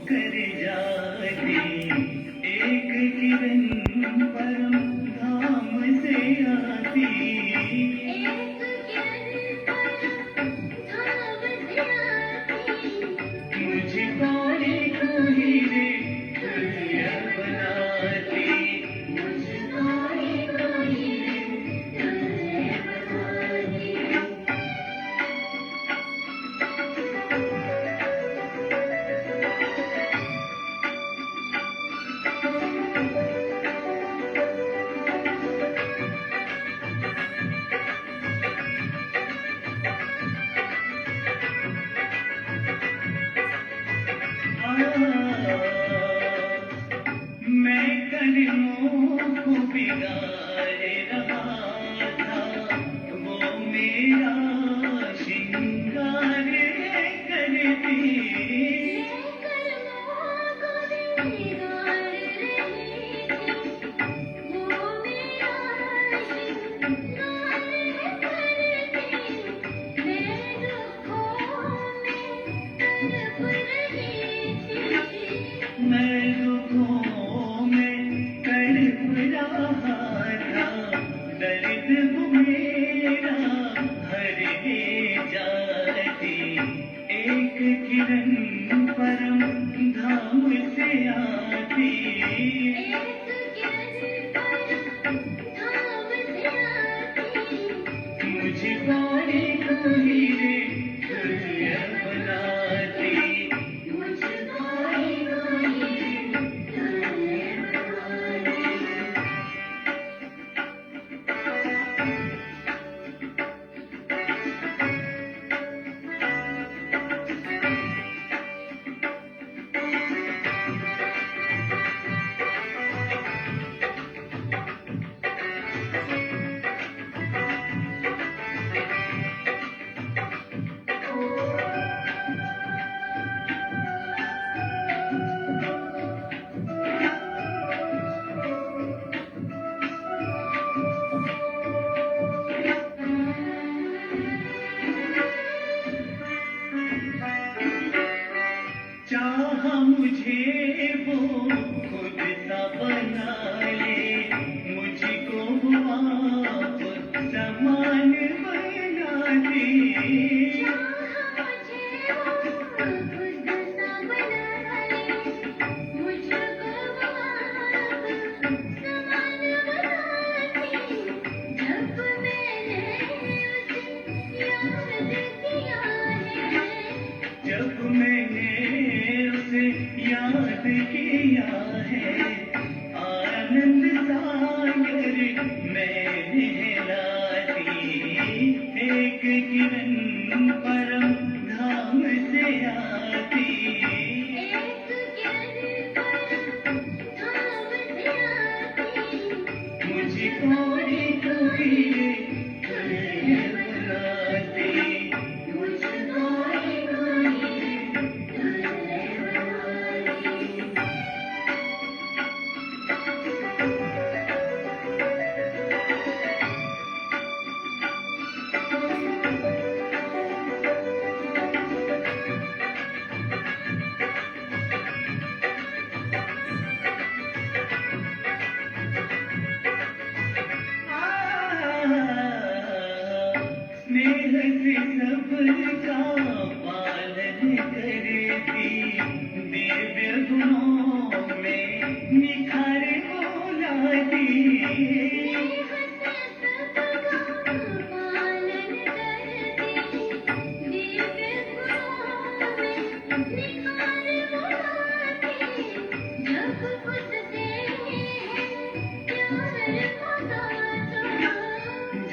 कर जाती एक किरण परम धाम से आती एक किरण परम धाम से आती मुझको एक हीरे दुनिया बनाती मुझको एक हीरे दुनिया बनाती मैं कदमों को बिगाड़ रहा था वो मेरा श्रृंगार करती कदमों को बिगाड़ रही थी वो मेरा श्रृंगार करती मैं दुखों में तड़प रही थी मैं दुखों में तड़प रहा था दर्द वो मेरा हरने जाती एक किरण परम धाम से आती एक किरण परम धाम से आती मुझको एक हीरे दुनिया बनाती मुझको एक हीरे दुनिया बनाती चाहा मुझे वो खुद सा बना ले मुझको वो आप समान बना दे चाहा मुझे वो खुद सा बना ले मुझको वो आप समान बना दे जब मैंने उसे याद किया है जब मैंने उसे याद किया है आनंद सागर में नहलाती एक किरण परम धाम से आती एक किरण परम धाम से आती मुझको एक हीरे दुनिया बनाती मुझको एक हीरे दुनिया बनाती स्नेह से सबका पालन करती दिव्य गुणों में निखार को लाती स्नेह से सबका पालन करती दिव्य गुणों में निखार को लाती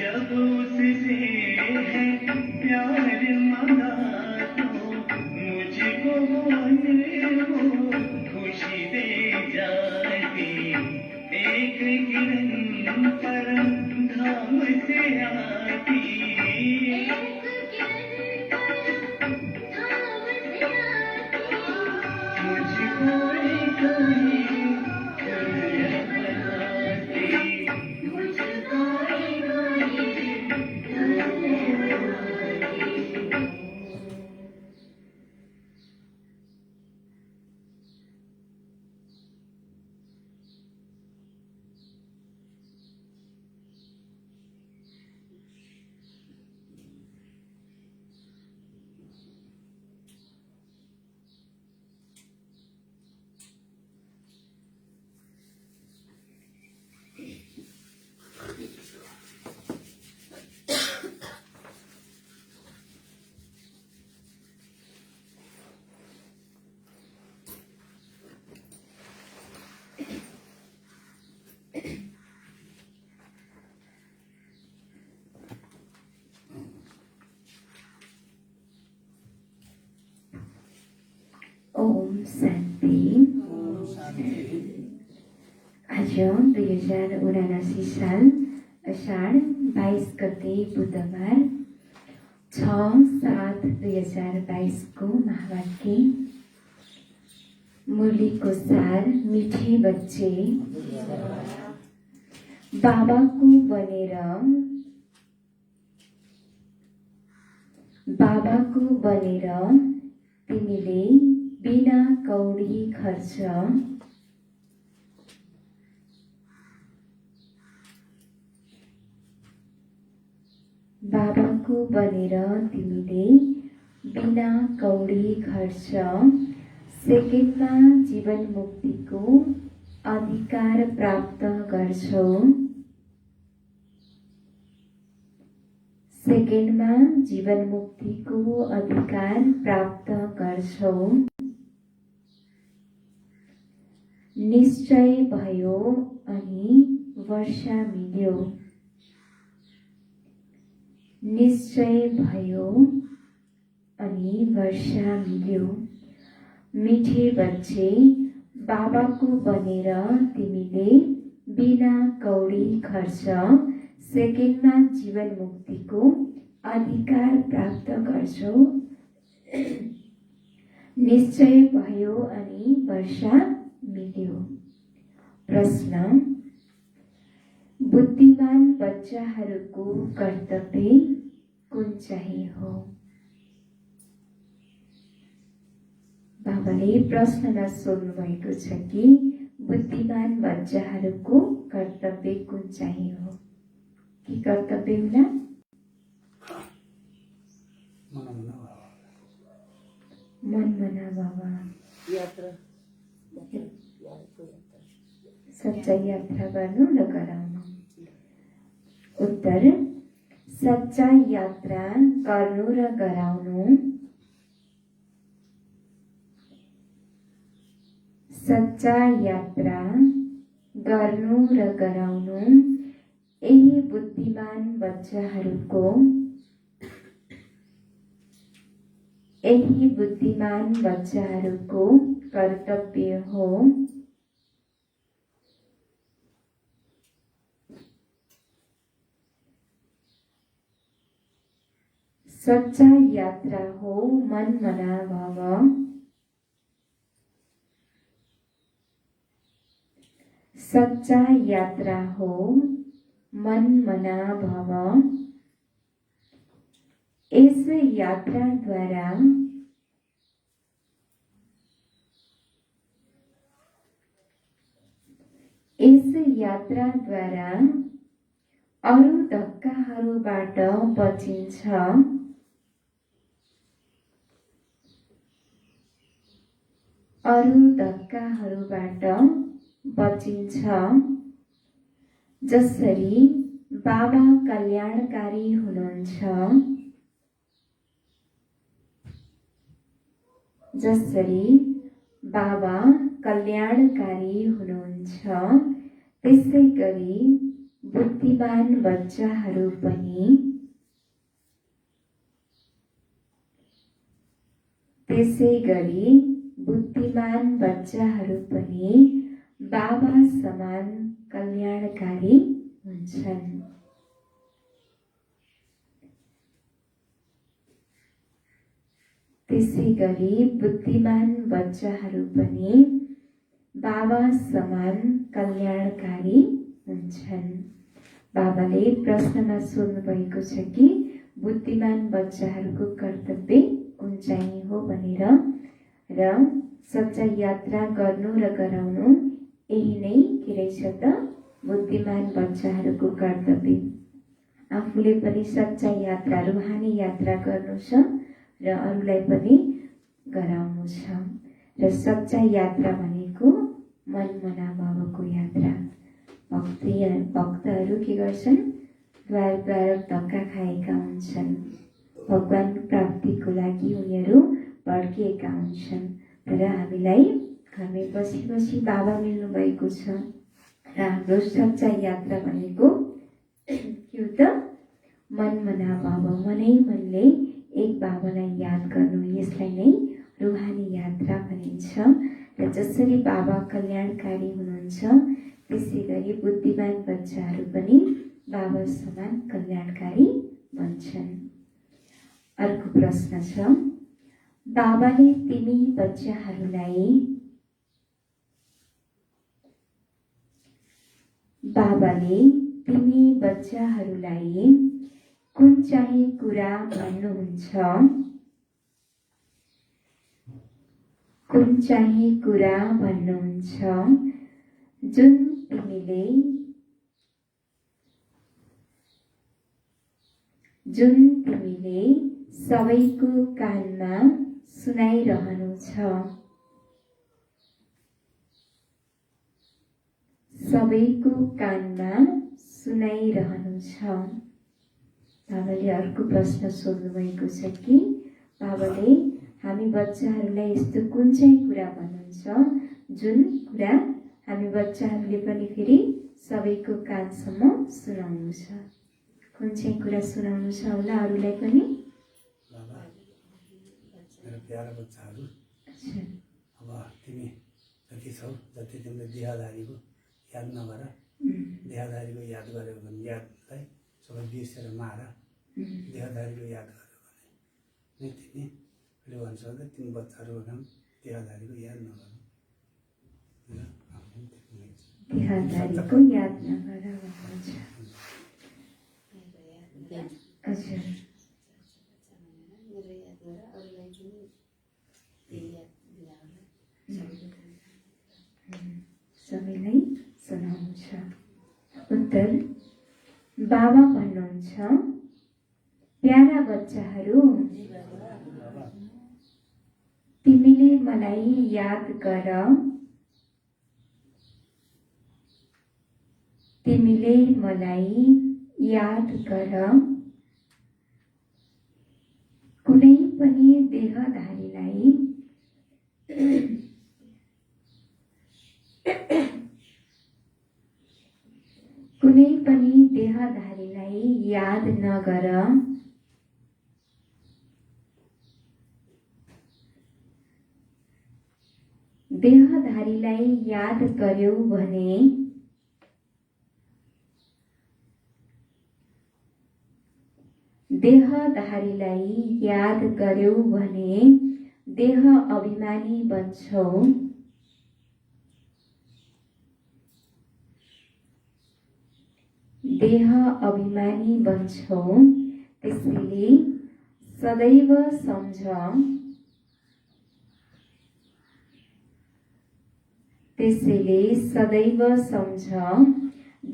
जब उससे प्यार मंगाता जब उससे है प्यार मंगा तो मुझको वो खुशी दे जाती एक किरण परम धाम से आती एक किरण परम धाम से आती मुझको एक हीरे दुनिया बनाती मुझको एक हीरे दुनिया बनाती। आज 2079 साल अषाढ 22 गते बुधबार 6/7/2022 को महावाक्य मुरलीको सार मिठे बच्चे बाबाको बनेर तिमीले बिना कौडी खर्च बाबाको बनेर तिमीले बिना कौडी खर्च सेकेन्डमा जीवन मुक्तिको अधिकार प्राप्त गर्छौ। सेकेन्डमा जीवन मुक्तिको अधिकार प्राप्त गर्छौ। निश्चय भयो अनि वर्षा मिल्यो। निश्चय भयो अनि वर्षा मिल्यो। मिठे बच्चे बाबाको बनेर तिमीले बिना कौडी खर्च सेकेन्डमा जीवन मुक्तिको अधिकार प्राप्त गर्छौ। निश्चय भयो अनि वर्षा मिल्यो। प्रश्न: बुद्धिमान बच्चाहरूको कर्तव्य कुन चाहिँ हो? बाबाले प्रश्नमा सोध्नु भएको छ कि बुद्धिमान बच्चाहरूको कर्तव्य कुन चाहिँ हो? के कर्तव्य होला? मन मना बाबा सच्चा यात्रा गर्नु र गराउनु। उत्तर: सच्चा यात्रा गर्नु र गराउनु। सच्चा यात्रा गर्नु र गराउनु यही बुद्धिमान बच्चाहरूको कर्तव्य हो। सच्चा यात्रा हो मन मना भव। सच्चा यात्रा हो मन मना भव। इस यात्राद्वारा अरू धक्काहरूबाट बचिन्छ। जसरी बाबा कल्याणकारी हुनुहुन्छ। त्यसै गरी बुद्धिमान बच्चाहरू पनि बाबा समान कल्याणकारी हुन्छन्। त्यसै गरी बुद्धिमान बच्चाहरू पनि बाबा समान कल्याणकारी हुन्छन्। बाबाले प्रश्नमा सोध्नु भएको छ कि बुद्धिमान बच्चाहरूको कर्तव्य कुन चाहिँ हो भनेर र सच्चा यात्रा गर्नु र गराउनु यही नै के रहेछ त बुद्धिमान बच्चाहरूको कर्तव्य। आफूले पनि सच्चा यात्रा रूहानी यात्रा गर्नु छ र अरूलाई पनि गराउनु छ। र सच्चा यात्रा भनेको मन मना बाबाको यात्रा। भक्तहरू के गर्छन्? द्वार धक्का खाएका हुन्छन्। भगवान प्राप्तिको लागि उनीहरू भड्किएका हुन्छन्। तर हामीलाई घरमै बसी बसी बाबा मिल्नु भएको छ। र हाम्रो सच्चा यात्रा भनेको के हो त? मन मना बाबा, मनै मनले एक बाबालाई याद गर्नु। यसलाई नै रूहानी यात्रा भनिन्छ। र जसरी बाबा कल्याणकारी हुनुहुन्छ त्यसै गरी बुद्धिमान बच्चाहरू पनि बाबा समान कल्याणकारी बन्छन्। अर्को प्रश्न छ, बाबाले तिमी बच्चाहरूलाई कुन चाहिँ कुरा भन्नुहुन्छ जुन तिमीले सबैको कानमा सुनाइरहनु छ? बाबाले अर्को प्रश्न सोध्नु भएको छ कि बाबाले हामी बच्चाहरूलाई यस्तो कुन चाहिँ कुरा भन्नुहुन्छ जुन कुरा हामी बच्चाहरूले पनि फेरि सबैको कानसम्म सुनाउनु छ? कुन चाहिँ कुरा सुनाउनु छ होला अरूलाई पनि? मेरो प्यारा बच्चाहरू, अब तिमी जति छौ, जति तिमीले देहधारीको याद नगर, देहधारीको याद गर्यो भने यादलाई सबै बिर्सेर मार, देहधारीको याद गर्यो भने तिमी अहिले भन्छ तिमी बच्चाहरू भनौँ देहधारीको याद नगर, देहधारीको याद नगर भन्नुहुन्छ। हजुर, सबैलाई सुनाउनु छ। उत्तर, बाबा भन्नुहुन्छ, प्यारा बच्चाहरू, तिमीले मलाई याद गर, कुनै पनि देहधारीलाई याद नगर, देहधारीलाई याद गर्यौ भने देह अभिमानी बन्छौ, त्यसैले सदैव सम्झ,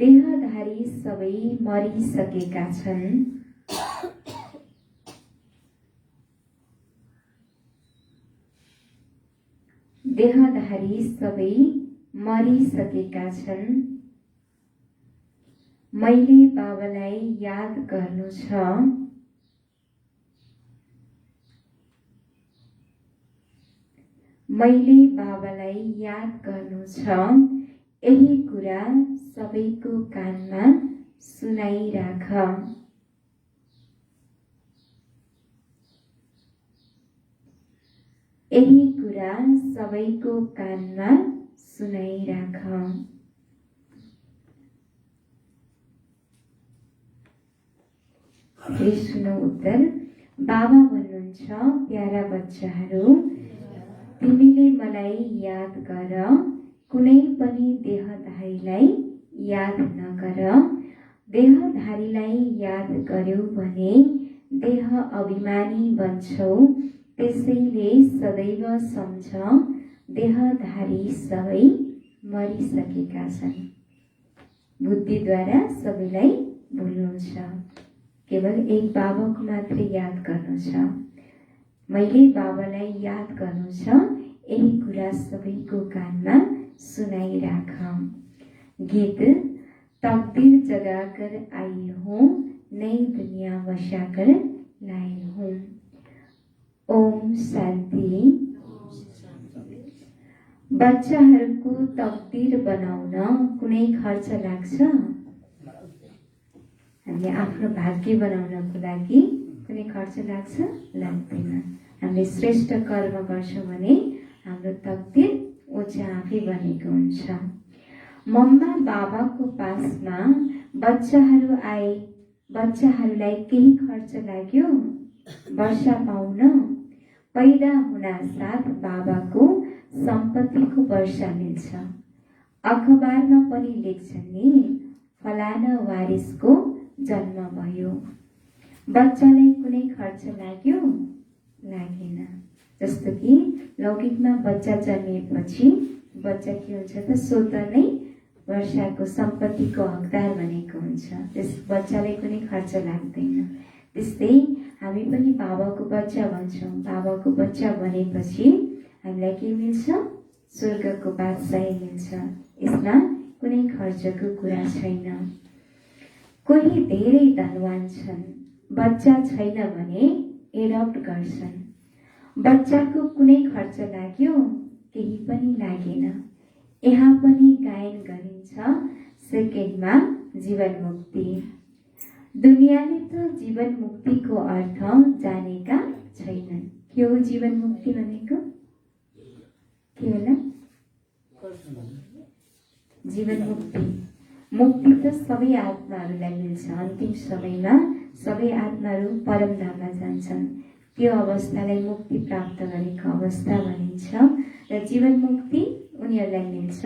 देहधारी सबै मरिसकेका छन्। मैले बाबालाई याद गर्नु छ, यही कुरा सबैको कानमा सुनाइराख। सुनौ उत्तर, बाबा भन्नुहुन्छ, प्यारा बच्चाहरू, तिमीले मलाई याद गर, कुनै पनि देहधारीलाई याद नगर, देहधारीलाई याद गर्यौ भने देह अभिमानी बन्छौ, त्यसैले सदैव सम्झ, देहधारी सबै मरिसकेका छन्। बुद्धिद्वारा सबैलाई भुल्नु छ, केवल एक बाबाको मात्रै याद गर्नु छ। मैले बाबालाई याद गर्नु छ, यही कुरा सबैको कानमा सुनाइराख। गीत, तकदीर जगाकर आई हूँ, नई दुनिया बसाकर लाई हूँ। ओम शान्ति। बच्चाहरूको तकदीर बनाउन कुनै खर्च लाग्छ? हामीले आफ्नो भाग्य बनाउनको लागि कुनै खर्च लाग्छ? लाग्दैन। हामीले श्रेष्ठ कर्म गर्छौँ भने हाम्रो तकदीर आफै बनेको हुन्छ। मम्मा बाबाको पासमा बच्चाहरू आए, बच्चाहरूलाई केही खर्च लाग्यो वर्षा पाउन, पैदा हुनासाथ बाबाको सम्पत्तिको वर्षा मिल्छ। अखबारमा पनि लेख्छन् नि, फलाना वारिसको जन्म भयो। बच्चालाई कुनै खर्च लाग्यो लागेन। जस्तो कि लौकिकमा बच्चा जन्मिएपछि बच्चा के हुन्छ त स्वत नै वर्षाको सम्पत्तिको हकदार बनेको हुन्छ। त्यस बच्चालाई कुनै खर्च लाग्दैन। त्यस्तै हामी पनि बाबाको बच्चा भन्छौँ। बाबाको बच्चा बनेपछि हामीलाई के मिल्छ? स्वर्गको बादशाही मिल्छ। यसमा कुनै खर्चको कुरा छैन। कोही धेरै धनवान छन्, बच्चा छैन भने एडप्ट गर्छन्। बच्चाको कुनै खर्च लाग्यो? केही पनि लागेन। यहाँ पनि गायन गरिन्छ सेकेन्डमा जीवन मुक्ति। दुनियाँले त जीवन मुक्तिको अर्थ जानेका छैनन्। के हो जीवन मुक्ति भनेको? के होला? जीवन मुक्ति, मुक्ति त सबै आत्माहरूलाई मिल्छ। अन्तिम समयमा सबै आत्माहरू परमधाममा जान्छन्। त्यो अवस्थालाई मुक्ति प्राप्त गरेको अवस्था भनिन्छ। र जीवन मुक्ति उनीहरूलाई मिल्छ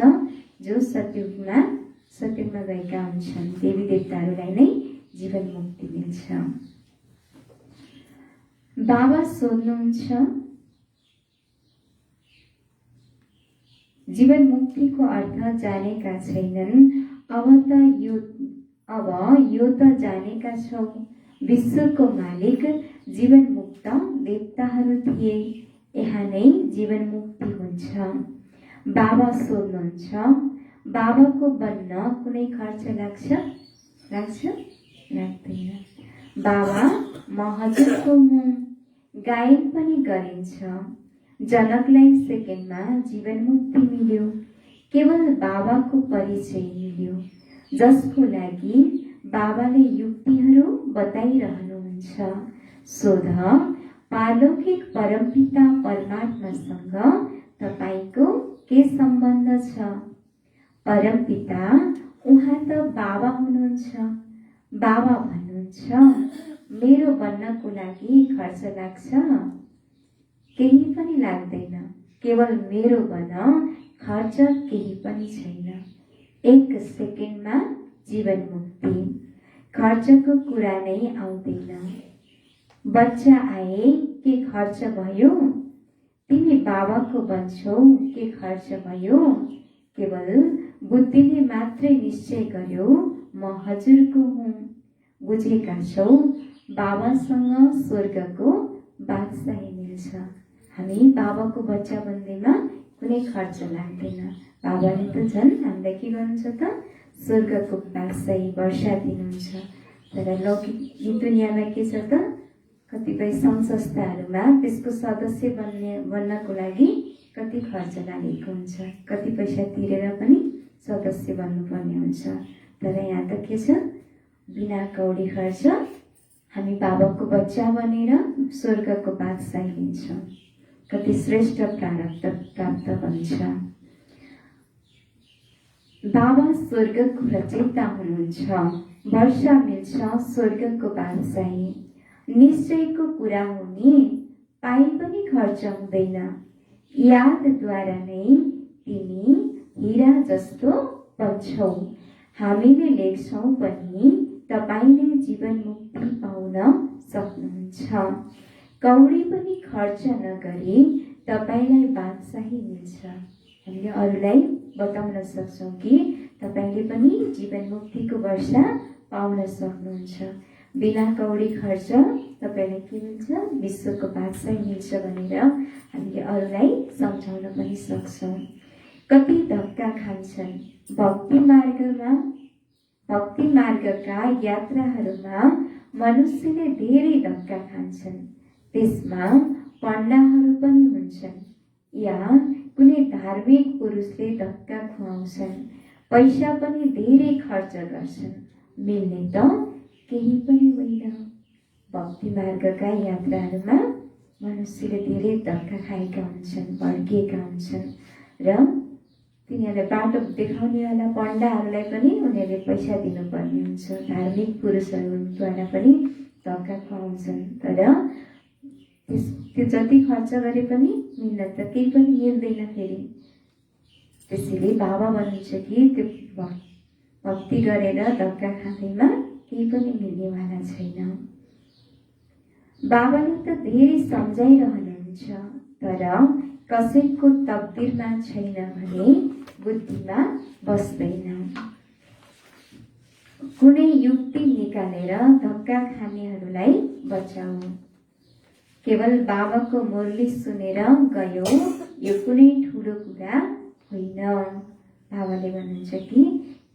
जो सत्युगमा गएका हुन्छन्। देवी देवताहरूलाई नै जीवन मुक्ति मिल्छ। बाबा सोध्नुहुन्छ, जीवन मुक्तिको अर्थ जानेका छैनन्। अब यो त जानेका छौ, विश्वको मालिक जीवन मुक्त देवताहरू थिए। यहाँ नै जीवन मुक्ति हुन्छ। बाबा सोध्नुहुन्छ, बाबाको बन्न कुनै खर्च लाग्छ? लाग्दैन। बाबा म हजुरको हुँ। गायन पनि गरिन्छ। जनकलाई सेकेन्डमा जीवन मुक्ति मिल्यो। केवल बाबाको परिचय मिल्यो, जसको लागि बाबाले युक्तिहरू बताइरहनुहुन्छ। सोध, पारलौकिक परमपिता परमात्मासँग तपाईको के सम्बन्ध छ? परमपिता उहाँ त बाबा हुनुहुन्छ। बाबा भन्नुहुन्छ, मेरो बन्नको लागि खर्च लाग्छ? केही पनि लाग्दैन। केवल मेरो बन, खर्च केही पनि छैन। एक सेकेन्डमा जीवन मुक्ति। खर्चको कुरा नै आउँदैन। बच्चा आए, के खर्च भयो? तिमी बाबाको बन्छौ, के खर्च भयो? केवल बुद्धिले मात्रै निश्चय गर्यो म हजुरको हुँ। बुझेका छौ, बाबासँग स्वर्गको बादशाही मिल्छ। हामी बाबाको बच्चा बन्दैमा कुनै खर्च लाग्दैन। बाबाले त झन् हामीलाई के गर्नुहुन्छ त? स्वर्गको बादशाही वर्षा दिनुहुन्छ। तर लौकिक दुनियाँमा के छ त? कतिपय सङ्घ संस्थाहरूमा त्यसको सदस्य बन्नको लागि कति खर्च लागेको हुन्छ। कति पैसा तिरेर पनि सदस्य बन्नुपर्ने हुन्छ। तर यहाँ त के छ? बिना कौडी खर्च हामी बाबाको बच्चा बनेर स्वर्गको बादशाही लिन्छौँ। कति श्रेष्ठ प्राप्त हुन्छ। बाबा स्वर्गको रचयिता हुनुहुन्छ। वर्षा मिल्छ स्वर्गको बादशाही। निश्चयको कुरा हुने, पाइ पनि खर्च हुँदैन। यादद्वारा नै तिमी हिरा जस्तो बन्छौ। हामीले लेख्छौँ पनि तपाईले जीवन मुक्ति पाउन सक्नुहुन्छ। कौडी पनि खर्च नगरी तपाईलाई बादशाही मिल्छ। हामीले अरूलाई बताउन सक्छौँ कि तपाईले पनि जीवन मुक्तिको वर्षा पाउन सक्नुहुन्छ। बिना कौडी खर्च तपाईलाई के मिल्छ? विश्वको बादशाही मिल्छ भनेर हामीले अरूलाई सम्झाउन पनि सक्छौँ। कति धक्का खान्छन् भक्ति मार्गका यात्राहरूमा मनुष्यले धेरै धक्का खान्छन्। त्यसमा पण्डाहरू पनि हुन्छन् या कुनै धार्मिक पुरुषले धक्का खुवाउँछन्। पैसा पनि धेरै खर्च गर्छन्। मिल्ने त केही पनि होइन। भक्ति मार्गका यात्राहरूमा मनुष्यले धेरै धक्का खाएका हुन्छन्, भड्किएका हुन्छन् र तिनीहरूलाई बाटो देखाउनेवाला पण्डाहरूलाई पनि उनीहरूले पैसा दिनुपर्ने हुन्छ। धार्मिक पुरुषहरूद्वारा पनि धक्का खुवाउँछन्, तर त्यो जति खर्च गरे पनि मिल्न त केही पनि मिल्दैन फेरि। त्यसैले बाबा भन्नुहुन्छ कि त्यो भक्ति गरेर धक्का खाँदैमा केही पनि मिल्नेवाला छैन। बाबाले त धेरै सम्झाइरहनुहुन्छ, तर कसैको तकदिरमा छैन भने बुद्धिमा बस्दैन। कुनै युक्ति निकालेर धक्का खानेहरूलाई बचाऊ। केवल बाबाको मुरली सुनेर गयो यो कुनै ठुलो कुरा होइन। बाबाले भन्नुहुन्छ कि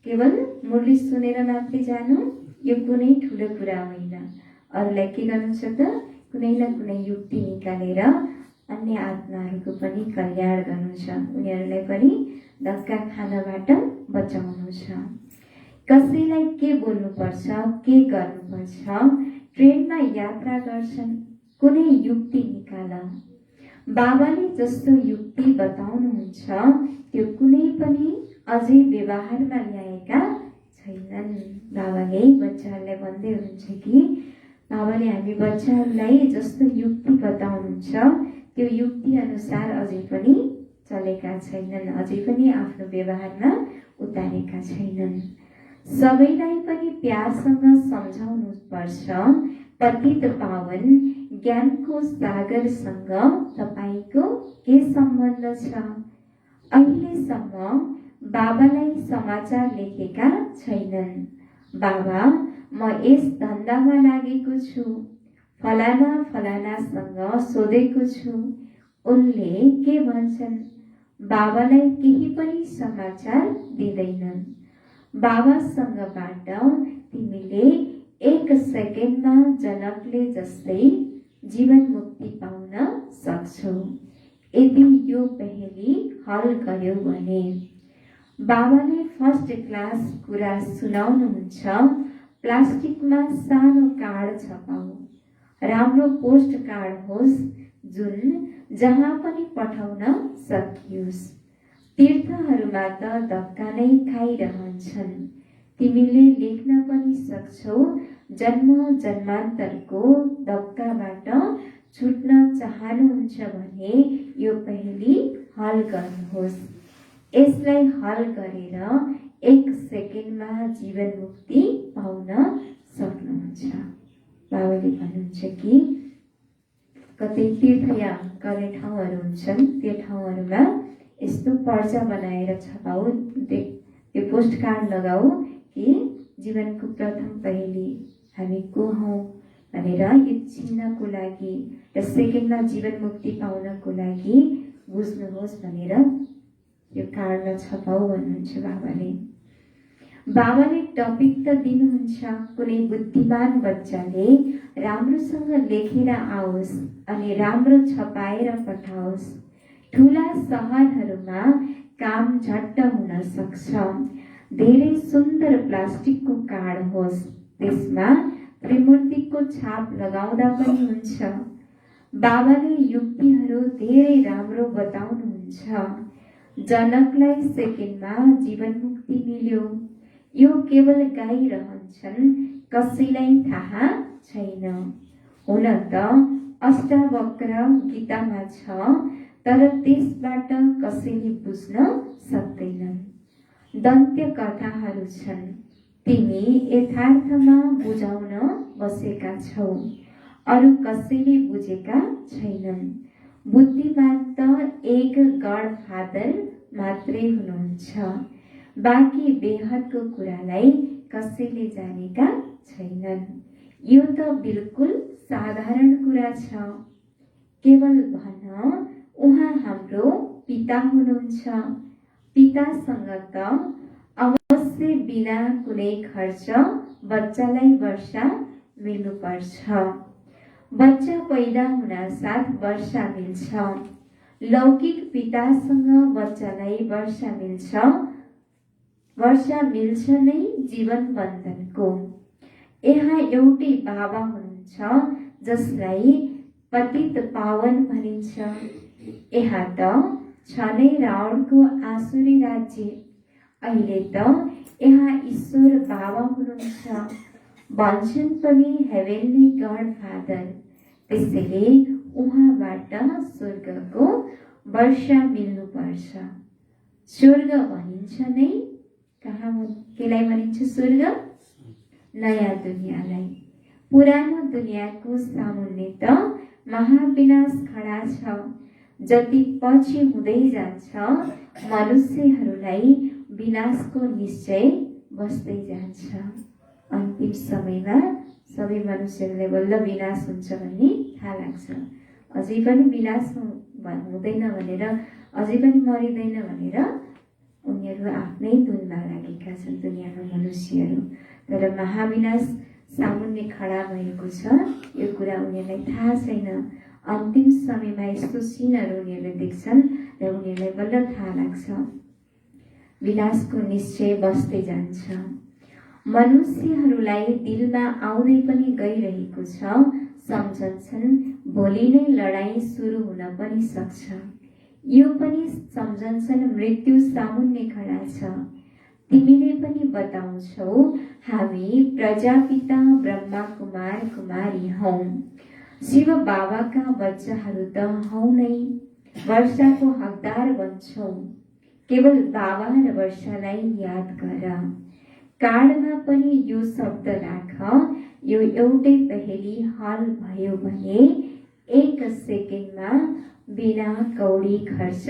केवल मुरली सुनेर मात्रै जानु यो कुनै ठुलो कुरा होइन। अरूलाई के गर्नु छ त कुनै न कुनै युक्ति निकालेर अन्य आत्माहरूको पनि कल्याण गर्नु छ, उनीहरूलाई पनि धक्का खानबाट बचाउनु छ। कसैलाई के बोल्नुपर्छ, के गर्नुपर्छ, ट्रेनमा यात्रा गर्छन्, कुनै युक्ति निकाल। बाबाले जस्तो युक्ति बताउनुहुन्छ त्यो कुनै पनि अझै व्यवहारमा ल्याएका छैनन्। बाबाले बच्चाहरूलाई भन्दै हुनुहुन्छ कि बाबाले हामी बच्चाहरूलाई जस्तो युक्ति बताउनुहुन्छ त्यो युक्ति अनुसार अझै पनि चलेका छैनन्, अझै पनि आफ्नो व्यवहारमा उतारेका छैनन्। सबैलाई पनि प्यारसँग सम्झाउनु पर्छ। पतित पावन ज्ञानको सागरसँग तपाईको के सम्बन्ध छ? अहिलेसम्म बाबालाई समाचार लेखेका छैनन्। बाबा म यस धन्दामा लागेको छु, फलाना फलानासँग सोधेको छु, उनले के भन्छन्? बाबालाई केही पनि समाचार दिँदैनन्। बाबासँगबाट तिमीले 1 सेकेन्डमा जनकले जस्तै जीवन मुक्ति पाउन सक्छौ यदि यो पहेली हल गर्यौ भने। बाबाले फर्स्ट क्लास कुरा सुनाउनुहुन्छ। प्लास्टिकमा सानो कार्ड छपाऊ, राम्रो पोस्ट कार्ड होस् जुन जहाँ पनि पठाउन सकियोस्। तीर्थहरूमा त धक्का नै खाइरहन्छन्, तिमीले लेख्न पनि सक्छौ। जन्म जन्मान्तरको धक्काबाट छुट्न चाहनुहुन्छ भने यो पहेली हल गर्नुहोस्। यसलाई हल गरेर 1 सेकेन्डमा जीवन मुक्ति पाउन सक्नुहुन्छ। बाबाले भन्नुहुन्छ कि कतै तीर्थ या गर्ने ठाउँहरू हुन्छन्, त्यो ठाउँहरूमा यस्तो पर्चा बनाएर छपाऊ, त्यो पोस्ट कार्ड लगाऊ कि जीवनको प्रथम पहेली हामी को हौँ भनेर यो चिन्नको लागि र सेकेन्डमा जीवन मुक्ति पाउनको लागि बुझ्नुहोस् भनेर यो कार्डमा छपाऊ भन्नुहुन्छ बाबाले। बाबाले टपिक त दिनुहुन्छ, कुनै बुद्धिमान बच्चाले राम्रोसँग लेखेर आओस् अनि राम्रो छपाएर पठाओस्। ठुला सहरहरूमा काम झट्ट हुन सक्छ। धेरै सुन्दर प्लास्टिकको कार्ड होस्, त्यसमा त्रिमूर्तिको छाप लगाउँदा पनि हुन्छ। बाबाले युक्तिहरू धेरै राम्रो बताउनुहुन्छ। जनकलाई सेकेन्डमा जीवन मुक्ति मिल्यो, यो केवल गाइरहन्छन्, कसैलाई थाहा छैन। हुन त अष्टावक्र गीतामा छ, तर त्यसबाट कसैले बुझ्न सक्दैनन्। दन्त्य कथाहरू छन्, तिमी यथार्थमा बुझाउन बसेका छौ, अरू कसैले बुझेका छैनन्। बुद्धिमान त एक गडफादर मात्रै हुनुहुन्छ, बाँकी बेहदको कुरालाई कसैले जानेका छैनन्। यो त बिल्कुल साधारण कुरा छ। केवल भन उहाँ हाम्रो पिता हुनुहुन्छ। पितासँग त अवश्य बिना कुनै खर्च बच्चालाई वर्षा मिल्नुपर्छ। बच्चा पैदा हुनासाथ वर्षा मिल्छ। लौकिक पितासँग बच्चालाई वर्षा मिल्छ। वर्षा मिल्छ नै जीवन बन्धनको। यहाँ एउटै बाबा हुनुहुन्छ जसलाई पतित पावन भनिन्छ। यहाँ त छ नै रावणको आसुरी राज्य। अहिले त यहाँ ईश्वर बाबा हुनुहुन्छ, भन्छन् पनि हेभेनली गड फादर। त्यसैले उहाँबाट स्वर्गको वर्षा मिल्नुपर्छ। स्वर्ग भनिन्छ नै कहाँ, केलाई भनिन्छ स्वर्ग? नयाँ दुनियाँलाई। पुरानो दुनियाँको सामुन्ने त महाविनाश खडा छ। जति पछि हुँदै जान्छ मनुष्यहरूलाई विनाशको निश्चय बस्दै जान्छ। अन्तिम समयमा सबै मनुष्यहरूलाई बल्ल विनाश हुन्छ भन्ने थाहा लाग्छ। अझै पनि विनाश हुँदैन भनेर, अझै पनि मरिँदैन भनेर उनीहरू आफ्नै धुनमा लागेका छन् दुनियाँका मनुष्यहरू। तर महाविनाश सामुन्ने खडा भएको छ, यो कुरा उनीहरूलाई थाहा छैन। अन्तिम समयमा यस्तो सिनहरू उनीहरूले देख्छन् र उनीहरूलाई बल्ल थाहा लाग्छ विनाशको निश्चय बस्दै जान्छ। मनुष्यहरूलाई दिलमा आउँदै पनि गइरहेको छ, सम्झन्छन् भोलि नै लडाईँ सुरु हुन पनि सक्छ। यो पनि सम्झन्छन् मृत्यु सामुन्ने खडा छ। तिमीले पनि बताउँछौ हामी प्रजापिता ब्रह्मा कुमार कुमारी हौ। शिव बाबाका बच्चाहरू त हौ नै, वर्षाको हकदार बन्छौ। केवल बाबा र वर्षालाई याद गर। कार्डमा पनि यो शब्द राख, यो एउटै पहेली हल भयो भने 1 सेकेन्डमा बिना कौडी खर्च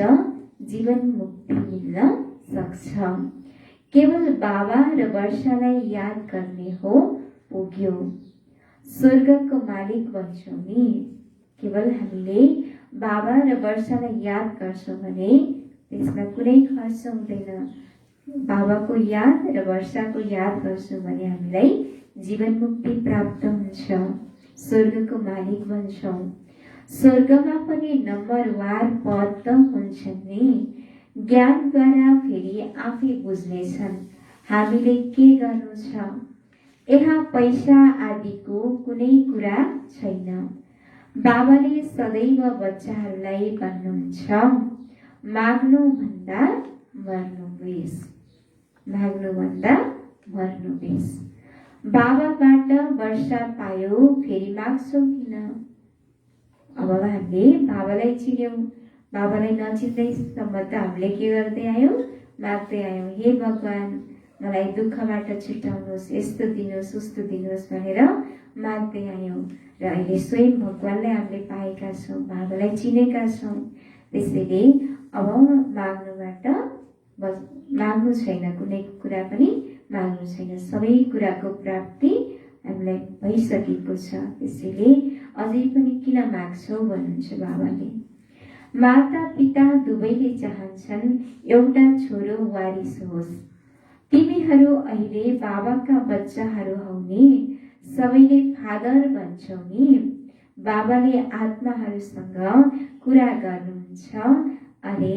जीवन मुक्ति मिल्न सक्छ। केवल बाबा र वर्षालाई याद गर्ने हो, पुग्यो। स्वर्गको मालिक बन्छौँ नि। केवल हामीले बाबा र वर्षालाई याद गर्छौँ भने त्यसमा कुनै खर्च हुँदैन। बाबाको याद र वर्षाको याद गर्छौँ भने हामीलाई जीवन मुक्ति प्राप्त हुन्छ, स्वर्गको मालिक बन्छौँ। स्वर्गमा पनि नम्बरवार पद त हुन्छन् नि। ज्ञानद्वारा फेरि आफै बुझ्नेछन् हामीले के गर्नु छ। यहाँ पैसा आदिको कुनै कुरा छैन। बाबाले सदैव बच्चाहरूलाई भन्नुहुन्छ, माग्नुभन्दा मर्नु बेस, माग्नुभन्दा मर्नु बेस। बाबाबाट वर्षा पायो फेरि माग्छौ किन? अब हामीले बाबालाई चिन्यौँ, बाबालाई नचिन्दैसम्म त हामीले के गर्दै आयौँ? माग्दै आयौँ, हे भगवान् मलाई दुःखबाट छुटाउनुहोस्, यस्तो दिनुहोस् उस्तो दिनुहोस् भनेर माग्दै आयौँ। र अहिले स्वयं भगवान्लाई हामीले पाएका छौँ, बाबालाई चिनेका छौँ। त्यसैले अब माग्नुबाट माग्नु छैन, कुनै कुरा पनि माग्नु छैन, सबै कुराको प्राप्ति हामीलाई भइसकेको छ। त्यसैले अझै पनि किन माग्छौ भन्नुहुन्छ बाबाले। माता पिता दुवैले चाहन्छन् एउटा छोरो वारिस होस्। तिमीहरू अहिले बाबाका बच्चाहरू हौ नि, सबैले फादर भन्छौ नि। बाबाले आत्माहरूसँग कुरा गर्नुहुन्छ, अरे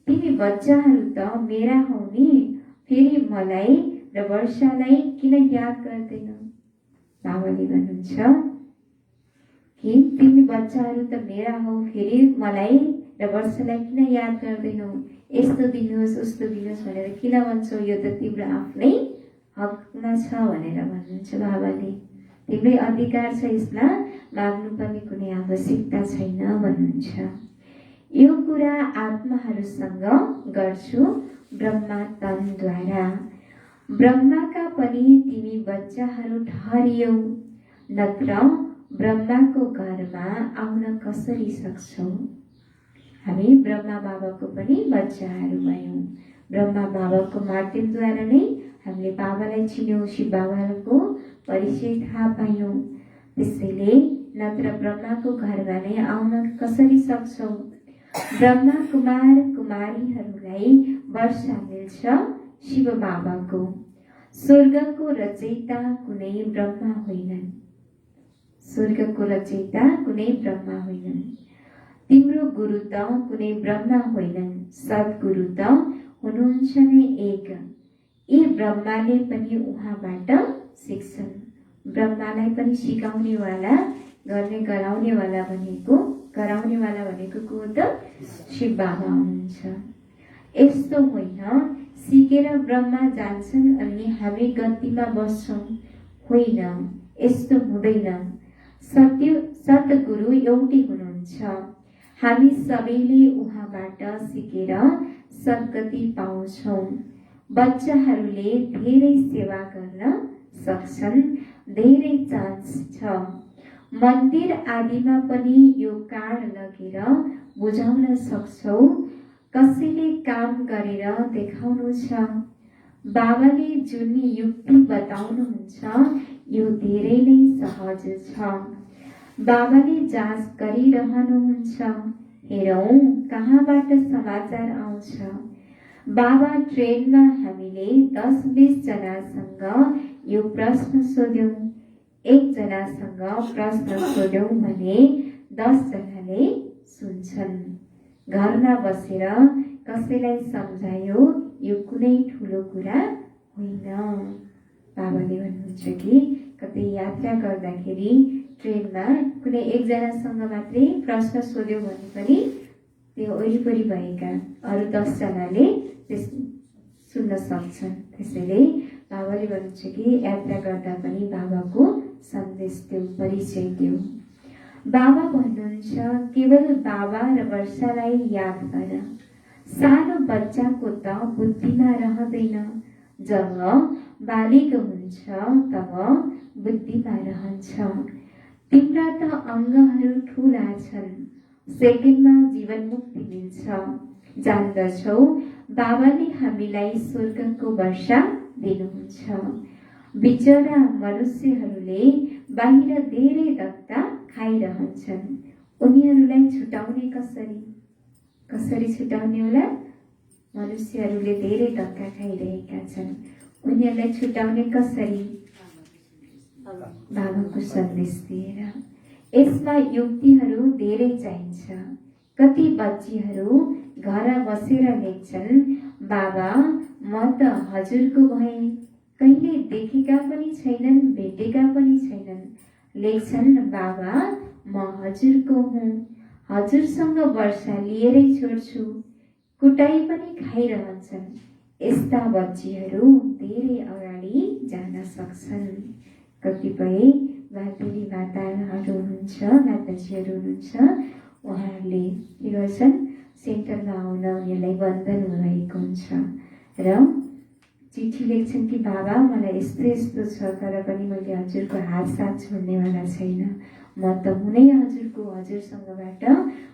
तिमी बच्चाहरू त मेरा हौ नि, फेरि मलाई र वर्षालाई किन याद गर्दैन? बाबाले भन्नुहुन्छ कि तिमी बच्चाहरू त मेरा हौ, फेरि मलाई र वर्षालाई किन याद गर्दैनौ? यस्तो दिनुहोस् उस्तो दिनुहोस् भनेर किन भन्छौ? यो त तिम्रो आफ्नै हकमा छ भनेर भन्नुहुन्छ बाबाले। तिम्रै अधिकार छ, यसमा माग्नुपर्ने कुनै आवश्यकता छैन भन्नुहुन्छ। यो कुरा आत्माहरूसँग गर्छु ब्रह्मा तनद्वारा। ब्रह्माका पनि तिमी बच्चाहरू ठहरियौ, नत्र ब्रह्माको घरमा आउन कसरी सक्छौ? हामी ब्रह्मा बाबाको पनि बच्चाहरू भयौँ। ब्रह्मा बाबाको माध्यमद्वारा नै हामीले बाबालाई चिन्यौँ, शिव बाबाको परिचय थाहा पायौँ। त्यसैले नत्र ब्रह्माको घरमा नै आउन कसरी सक्छौ? ब्रह्मा कुमार कुमारीहरूलाई वर्षा मिल्छ शिव बाबाको। स्वर्गको रचयिता कुनै ब्रह्मा होइनन्, स्वर्गको रचयिता कुनै ब्रह्मा होइनन्। तिम्रो गुरु त कुनै ब्रह्मा होइनन्, सद्गुरु त हुनुहुन्छ नै एक। यी ब्रह्माले पनि उहाँबाट सिक्छन्। ब्रह्मालाई पनि सिकाउनेवाला, गर्ने गराउनेवाला भनेको गराउनेवाला भनेको को हो त? शिव बाबा हुनुहुन्छ। यस्तो होइन सिकेर ब्रह्मा जान्छन् अनि हामी गतिमा बस्छौँ, होइन, यस्तो हुँदैन। सतगुरु एउटै हुनुहुन्छ। हामी सबैले उहाँबाट सिकेर सद्गति पाउँछौँ। बच्चाहरूले धेरै सेवा गर्न सक्छन्, धेरै चान्स छ। मन्दिर आदिमा पनि यो कार्ड लगेर बुझाउन सक्छौ। कसैले काम गरेर देखाउनु छ। बाबाले जुन युक्ति बताउनुहुन्छ यो धेरै नै सहज छ। बाबाले जाँच गरिरहनुहुन्छ, हेरौँ कहाँबाट समाचार आउँछ। बाबा ट्रेनमा हामीले 10-20 जनासँग यो प्रश्न सोध्यौँ। 1 जनासँग प्रश्न सोध्यौँ भने 10 जनाले सुन्छन्। घरमा बसेर कसैलाई सम्झायो यो कुनै ठुलो कुरा होइन। बाबाले भन्नुहुन्छ कि कतै यात्रा गर्दाखेरि ट्रेनमा कुनै 1 जनासँग मात्रै प्रश्न सोध्यो भने पनि त्यो वरिपरि भएका अरू 10 जनाले त्यस सुन्न सक्छन्। त्यसैले बाबाले भन्नुहुन्छ कि यात्रा गर्दा पनि बाबाको सन्देश देऊ, परिचय देऊ। बाबा भन्नुहुन्छ केवल बाबा र वर्षालाई याद गर। सानो बच्चाको त बुद्धिमा रहँदैन, जब बालिग हुन्छ तब बुद्धिमा रहन्छ। तिम्रा त अङ्गहरू ठुला छन्, सेकेन्डमा जीवन मुक्ति मिल्छ। जान्दछौ बाबाले हामीलाई स्वर्गको वर्षा दिनुहुन्छ। बिचरा मनुष्यहरूले बाहिर धेरै धक्का खाइरहन्छन्। उनीहरूलाई छुटाउने कसरी छुटाउने होला? मनुष्यहरूले धेरै धक्का खाइरहेका छन्, उनीहरूलाई छुटाउने कसरी? बाबाको सन्देश दिएर। यसमा युक्तिहरू धेरै चाहिन्छ। कति बच्चीहरू घर बसेर लेख्छन्, बाबा म त हजुरको भएँ, कहिले देखेका पनि छैनन्, भेटेका पनि छैनन्। लेख्छन् बाबा म हजुरको हुँ, हजुरसँग वर्षा लिएरै छोड्छु। कुटाई पनि खाइरहन्छन्। यस्ता बच्चीहरू धेरै अगाडि जान सक्छन्। कतिपय मातृ माताहरू हुनुहुन्छ, माताजीहरू हुनुहुन्छ, उहाँहरूले के गर्छन्, सेन्टरमा आउन उनीहरूलाई बन्धन भएको हुन्छ र चिठी लेख्छन् कि बाबा मलाई यस्तो यस्तो छ, तर पनि मैले हजुरको हात साथ छोड्नेवाला छैन। म त हुनै हजुरको, हजुरसँगबाट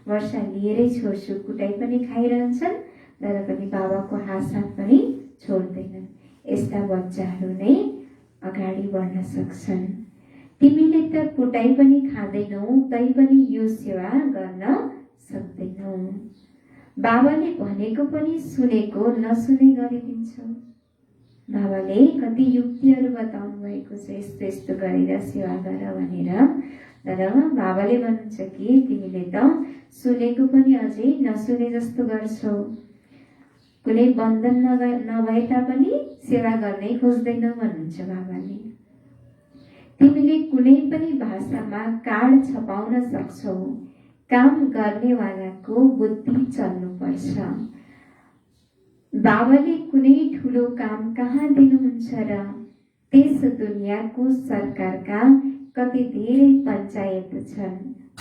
वर्षा लिएरै छोड्छु। कुटाई पनि खाइरहन्छन् तर पनि बाबाको हात साथ पनि छोड्दैनन्। यस्ता बच्चाहरू नै अगाडि बढ्न सक्छन्। तिमीले त कुटाई पनि खाँदैनौ, तै पनि यो सेवा गर्न सक्दैनौ। बाबाले भनेको पनि सुनेको नसुने गरिदिन्छौ। बाबाले कति युक्तिहरू बताउनु भएको छ, यस्तो यस्तो गरेर सेवा गर भनेर। तर बाबाले भन्नुहुन्छ कि तिमीले त सुनेको पनि अझै नसुने जस्तो गर्छौ। कुनै बन्धन नभए तापनि सेवा गर्नै खोज्दैनौ भन्नुहुन्छ बाबाले। तिमीले कुनै पनि भाषामा कार्ड छपाउन सक्छौ। काम गर्नेवालाको बुद्धि चल्नुपर्छ। बाबाले कुनै ठुलो काम कहाँ दिनुहुन्छ र? त्यस दुनियाँको सरकारका कति धेरै पञ्चायत छन्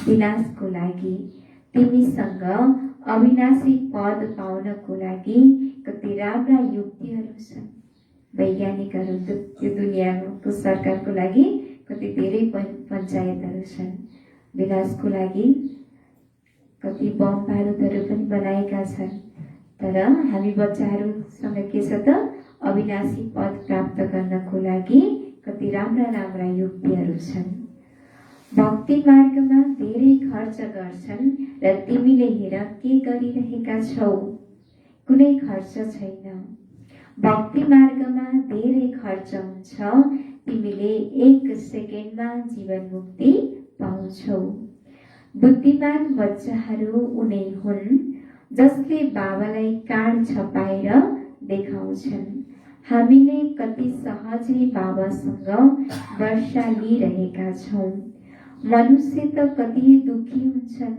विनाशको लागि। तिमीसँग अविनाशी पद पाउनको लागि कति राम्रा युक्तिहरू छन्। वैज्ञानिकहरू यो दुनियाँको सरकारको लागि कति धेरै पञ्चायतहरू छन्। विनाशको लागि कति बम बारुदहरू पनि बनाएका छन्। तर हामी बच्चाहरूसँग के छ त? अविनाशी पद प्राप्त गर्नको लागि कति राम्रा राम्रा युक्तिहरू छन्। भक्ति मार्गमा धेरै खर्च गर्छन् र तिमीले हेर के गरिरहेका छौ? कुनै खर्च छैन। भक्ति मार्गमा धेरै खर्च हुन्छ, तिमीले 1 सेकेन्डमा जीवन मुक्ति पाउँछौ। बुद्धिमान बच्चाहरू उनै हुन् जसले बाबालाई कार्ड छपाएर देखाउँछन्। हामीले कति सहजै बाबासँग वर्षा लिइरहेका छौँ। मनुष्य त कति दुखी हुन्छन्,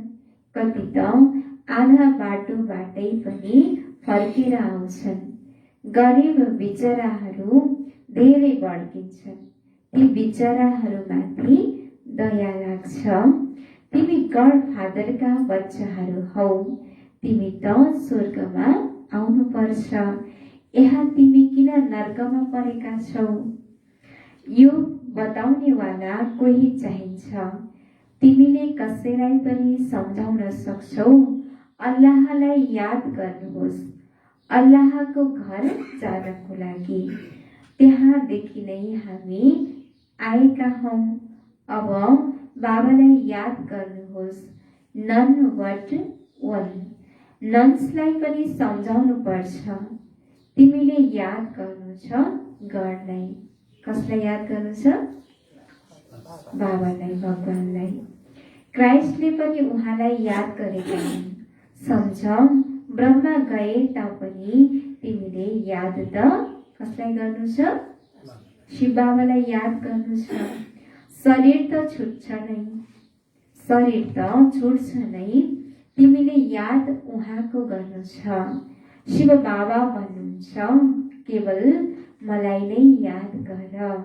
कति त आधा बाटोबाटै पनि फर्केर आउँछन्। गरिब बिचराहरू धेरै भड्किन्छन्। ती बिचराहरूमाथि दया लाग्छ। तिमी गडफादरका बच्चाहरू हौ। तिमी त स्वर्गमा आउनुपर्छ। यहाँ तिमी किन नर्कमा परेका छौ? यो बताउनेवाला कोही चाहिन्छ। तिमीले कसैलाई पनि सम्झाउन सक्छौ? अल्लाहलाई याद गर्नुहोस्, अल्लाहको घर जानको लागि। त्यहाँदेखि नै हामी आएका हौँ। अब बाबालाई याद गर्नुहोस्। नन वट वन। नन्सलाई पनि सम्झाउनु पर्छ। तिमीले याद गर्नु छ गडलाई। कसलाई याद गर्नु छ? बाबालाई, भगवानलाई। क्राइस्टले पनि उहाँलाई याद गरेका हुन्। सम्झ, ब्रह्मा गए तापनि तिमीले याद त कसलाई गर्नु छ? शिव बाबालाई याद गर्नु छ। शरीर त छुट्छ नै, शरीर त छुट्छ नै, तिमीले याद उहाँको गर्नु छ। शिव बाबा भन्नुहुन्छ, केवल मलाई नै याद गर।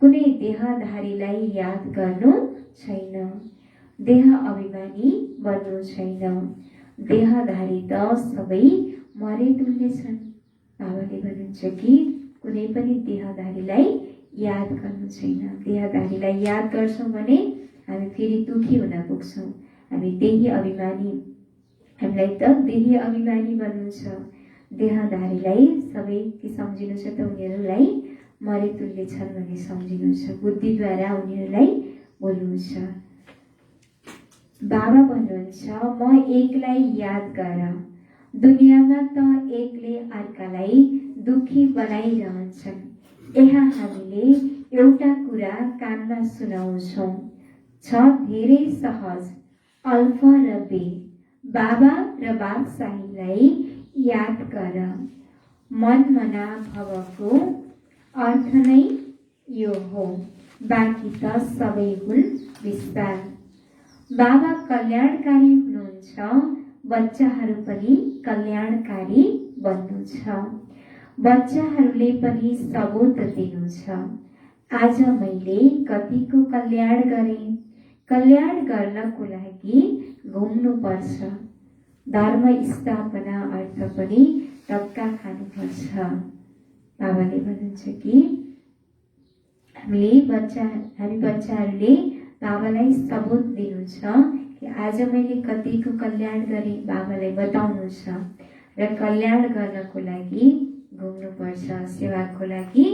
कुनै देहधारीलाई याद गर्नु छैन। देह अभिमानी बन्नु छैन। देहधारी त सबै मरे तुल्य छन्। बाबाले भन्नुहुन्छ कि कुनै पनि देहधारीलाई याद गर्नु छैन। देहधारीलाई याद गर्छौँ भने हामी फेरि दुखी हुन पुग्छौँ। हामी देही अभिमानी, हामीलाई त देही अभिमानी बन्नु छ। देहधारीलाई सबै के सम्झिनु छ त? उनीहरूलाई मरे तुल्य छन् भन्ने सम्झिनु छ। बुद्धिद्वारा उनीहरूलाई बोल्नु छ। बाबा भन्नुहुन्छ, म एकलाई याद गर। दुनियाँमा त एकले अर्कालाई दुखी बनाइरहन्छन्। यहाँ हामीले एउटा कुरा कानमा सुनाउँछौँ, छ धेरै सहज, अल्फा र बे। बाबा र बादशाहीलाई याद गर। मन मना भवको अर्थ नै यो हो। बाँकी त सबै हुन् विस्तार। बाबा कल्याणकारी हुनुहुन्छ। बच्चाहरू पनि कल्याणकारी बन्नु छ। बच्चाहरूले पनि सबूत दिनु छ। आज मैले कतिको कल्याण गरेँ? कल्याण गर्नको लागि घुम्नुपर्छ। धर्म स्थापना अर्थ पनि धक्का खानुपर्छ। बाबाले भन्नुहुन्छ कि हामी बच्चाहरूले बाबालाई सबूत दिनु छ कि आज मैले कतिको कल्याण गरेँ, बाबालाई बताउनु छ। र कल्याण गर्नको लागि घुम्नुपर्छ, सेवाको लागि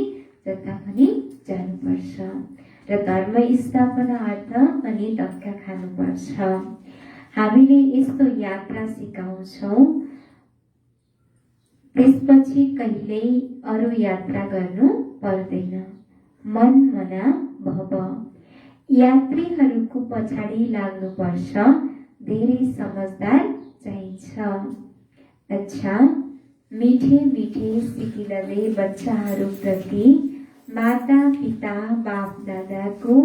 जता पनि जानुपर्छ। र धर्म स्थापना अर्थ पनि धक्का खानुपर्छ। हामीले यस्तो यात्रा सिकाउँछौँ, त्यसपछि कहिल्यै अरू यात्रा गर्नु पर्दैन। मन मना भव। यात्रीहरूको पछाडि लाग्नुपर्छ। धेरै समझदार चाहिन्छ। अच्छा, मीठे मीठे सिकिलले बच्चाहरूप्रति माता पिता बाप दादाको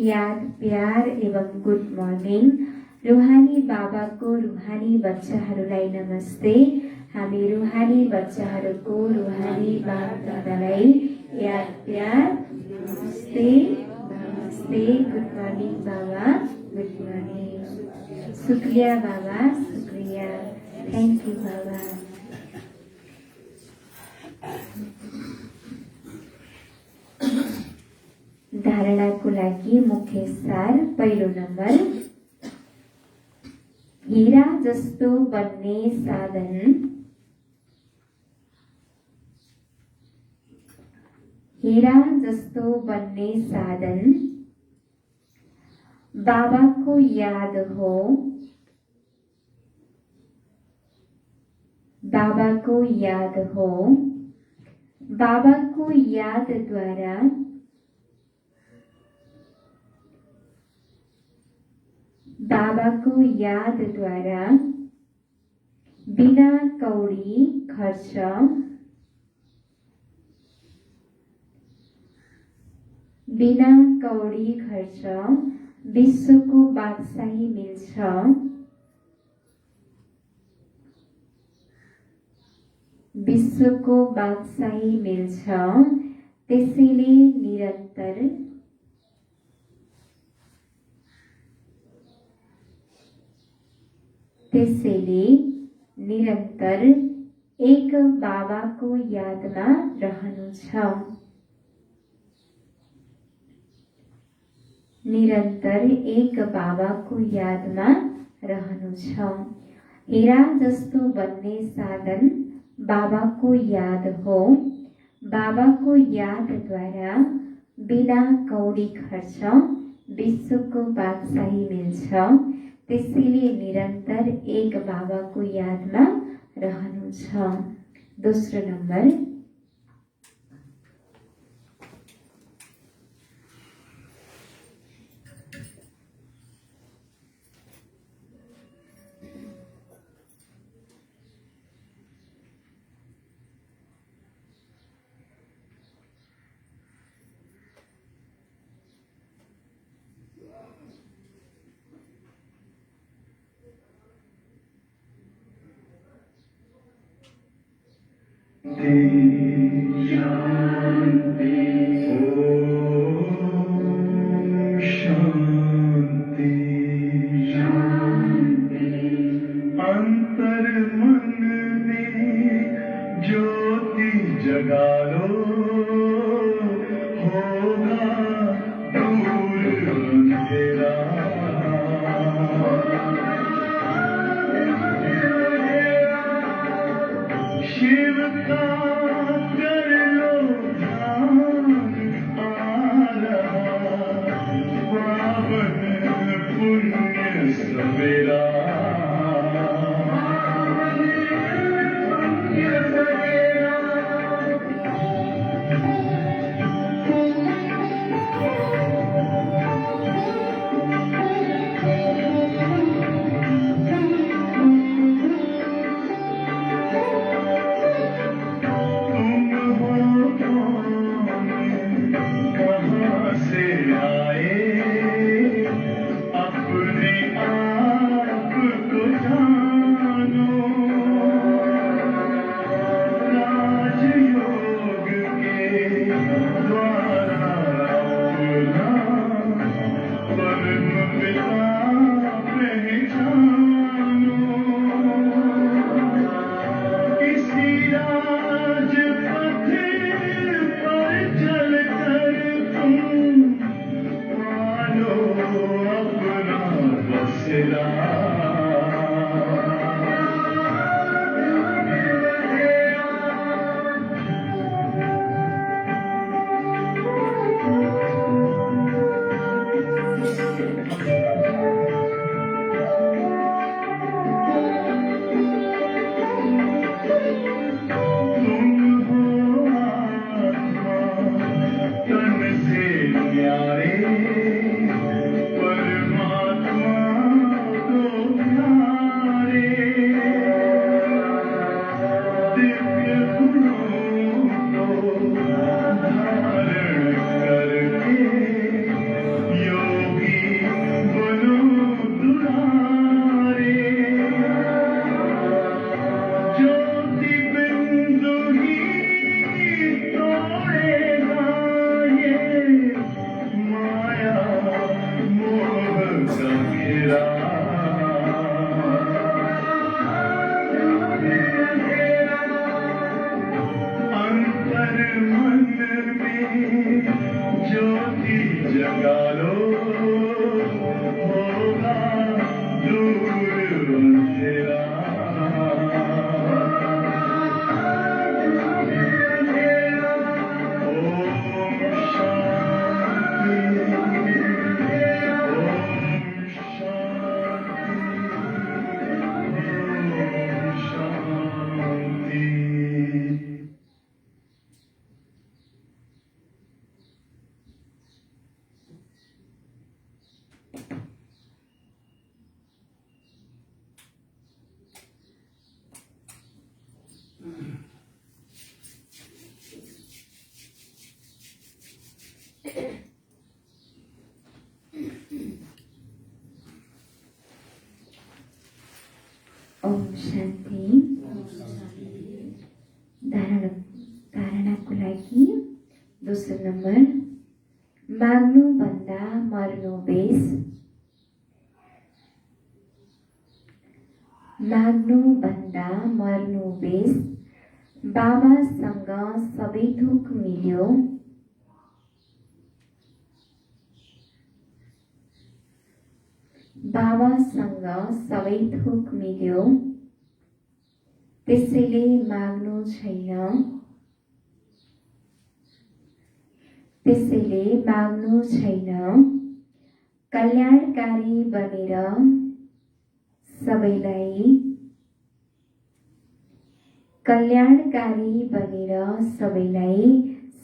याद प्यार एवं गुड मर्निङ। रुहानी बाबाको रुहानी बच्चाहरूलाई नमस्ते। हामी रुहानी बच्चाहरूको रुहानी बाप दादालाई याद प्यार नमस्ते नमस्ते। गुड मर्निङ बाबा, गुड मर्निङ। शुक्रिया बाबा, शुक्रिया। थ्याङ्क यू बाबा। धारणाको लागि मुख्य सार। पहिलो नम्बर, हीरा जस्तो बन्ने साधन, हीरा जस्तो बन्ने साधन बाबाको याद हो। बाबाको याद हो। बाबाको यादद्वारा बाबाको यादद्वारा बिना कौडी खर्च बिना कौडी खर्च विश्वको बादशाही मिल्छ। विश्वको बादशाही मिल्छ त्यसैले निरन्तर एक बाबाको यादमा रहनु छ। निरन्तर एक बाबाको यादमा रहनु छ। हीरा जस्तो बन्ने साधन बाबाको याद हो। बाबाको यादद्वारा बिना कौडी खर्च विश्वको बादशाही मिल्छ। त्यसैले निरन्तर एक बाबाको यादमा रहनु छ। दोस्रो नम्बर, अंतर मन में ज्योति जगा लो, होगा दूर अंधेरा। शिव का कर लो ध्यान, आ रहा पावन पुण्य सवेरा। दोस्रो नम्बर, माग्नुभन्दा मर्नु बेस। माग्नुभन्दा मर्नु बेस। बाबासँग सबै थोक मिल्यो। बाबासँग सबै थोक मिल्यो, त्यसैले माग्नु छैन। त्यसैले माग्नु छैन। कल्याणकारी बनेर सबैलाई, कल्याणकारी बनेर सबैलाई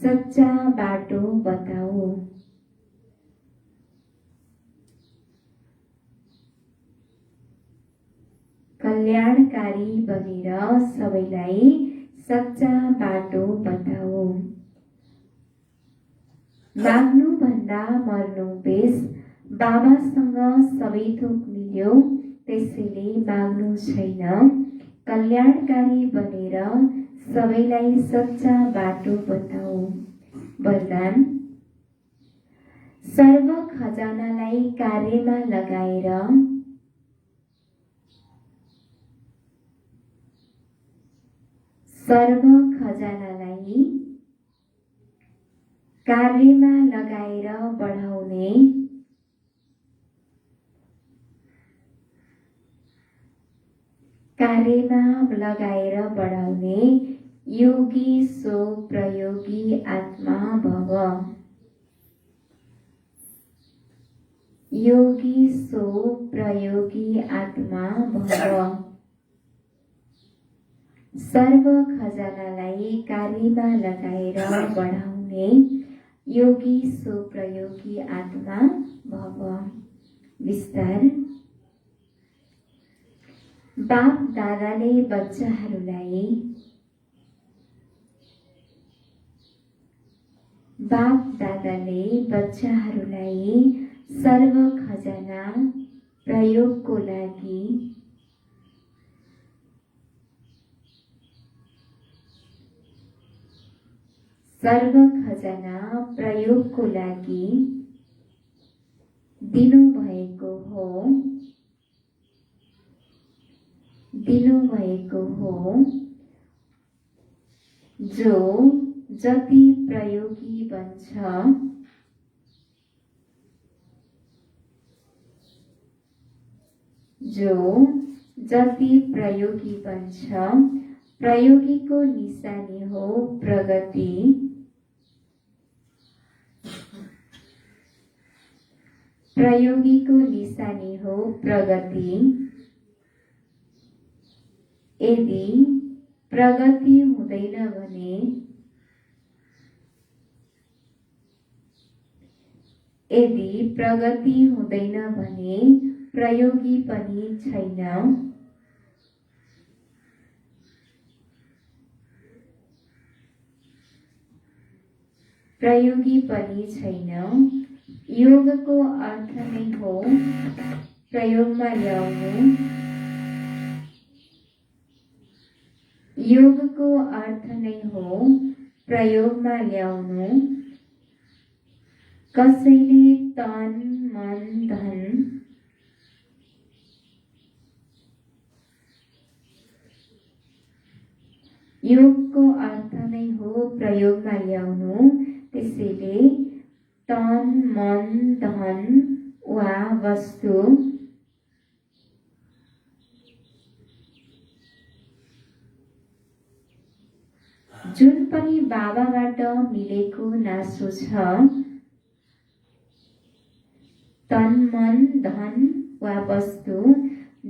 सच्चा बाटो बताऊ। कल्याणकारी बनेर सबैलाई सच्चा बाटो बताऊ। माग्नुभन्दा मर्नु बेस। बाबासँग सबै थोक मिल्यो, त्यसैले माग्नु छैन। कल्याणकारी बनेर सबैलाई सच्चा बाटो बताऊ। वरदान, सर्व खजानालाई कार्यमा लगाएर, सर्व खजानालाई कार्यमा लगाएर बढाउने, कार्यमा लगाएर बढाउने योगी सो प्रयोगी आत्मा भव। योगी सो प्रयोगी आत्मा भव। सर्व खजानालाई कार्यमा लगाएर बढाउने योगी सो प्रयोगी आत्मा भव। विस्तार, बाप दादाले बच्चाहरूलाई, बाप दादाले बच्चाहरूलाई सर्व खजाना प्रयोगको लागि, सर्व खजाना प्रयोगको लागि दिनुभएको हो, दिनुभएको हो। जो जति प्रयोगी बन्छ, जो जति प्रयोगी बन्छ, प्रयोगीको निशानी हो प्रगति। प्रयोगीको निशानी हो प्रगति। यदि प्रगति हुँदैन भने, यदि प्रगति हुँदैन भने प्रयोगी पनि छैन। प्रयोगी पनि छैन। योगको अर्थ नै हो प्रयोगमा ल्याउनु। योगको अर्थ नै हो प्रयोगमा ल्याउनु। कसैले तन मन धन, योगको अर्थ नै हो प्रयोगमा ल्याउनु। त्यसैले तन मन धन वा वस्तु जुन पनि बाबाबाट मिलेको नासो छ, तन मन धन वा वस्तु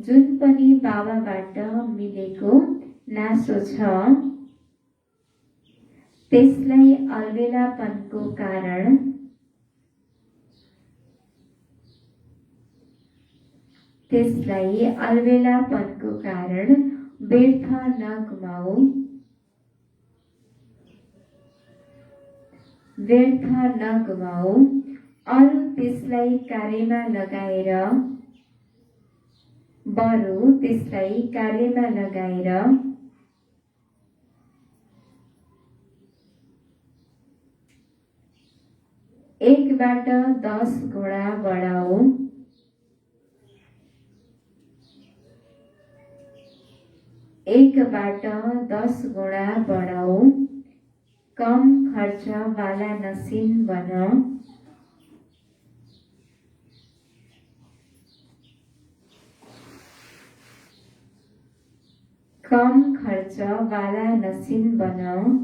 जुन पनि बाबाबाट मिलेको नासो छ, त्यसलाई अलबेलापनको कारण, त्यसलाई अलबेलापनको कारण व्यर्थ नगुमाऊ। व्यर्थ नगुमाऊ। अरू त्यसलाई कार्यमा लगाएर, बरु त्यसलाई कार्यमा लगाएर एकबाट 10 गुणा बढाऊ। एकबाट 10 गुणा बढाऊ। कम खर्च वाला मशीन बनाऊ। कम खर्च वाला मशीन बनाऊ।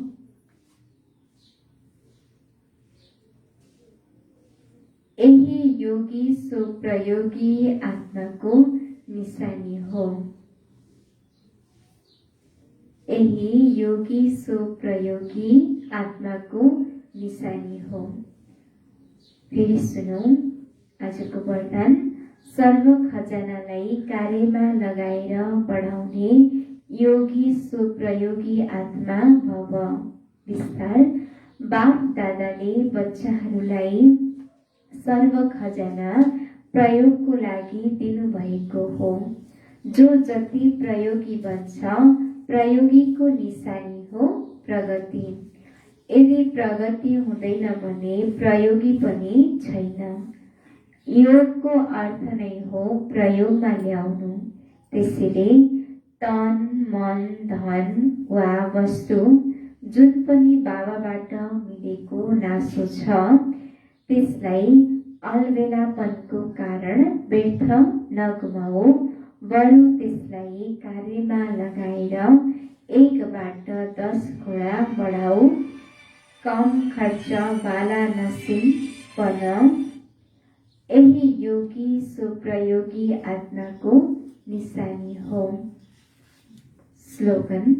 यही योगी सुप्रयोगी आत्माको निशानी हो। यही योगी सुप्रयोगी आत्माको निशानी हो। फेरि सुनौ आजको वरदान। सर्व खजानालाई कार्यमा लगाएर बढाउने योगी सुप्रयोगी आत्मा भव। विस्तार। बाप दादाले बच्चाहरूलाई सर्व खजाना प्रयोगको लागि दिनुभएको हो। जो जति प्रयोगी बन्छ प्रयोगीको निशानी हो प्रगति। यदि प्रगति हुँदैन भने प्रयोगी पनि छैन। योगको अर्थ नै हो प्रयोगमा ल्याउनु। त्यसैले तन मन धन वा वस्तु जुन पनि बाबाबाट मिलेको नासो छ त्यसलाई अलबेलापनको कारण व्यर्थ नगुमाऊ, बरु त्यसलाई कार्यमा लगाएर 1बाट 10 गुणा बढाऊ। कम खर्च वाला मशीन बनाऊ। यही योगी सुप्रयोगी आत्माको निशानी हो। स्लोगन।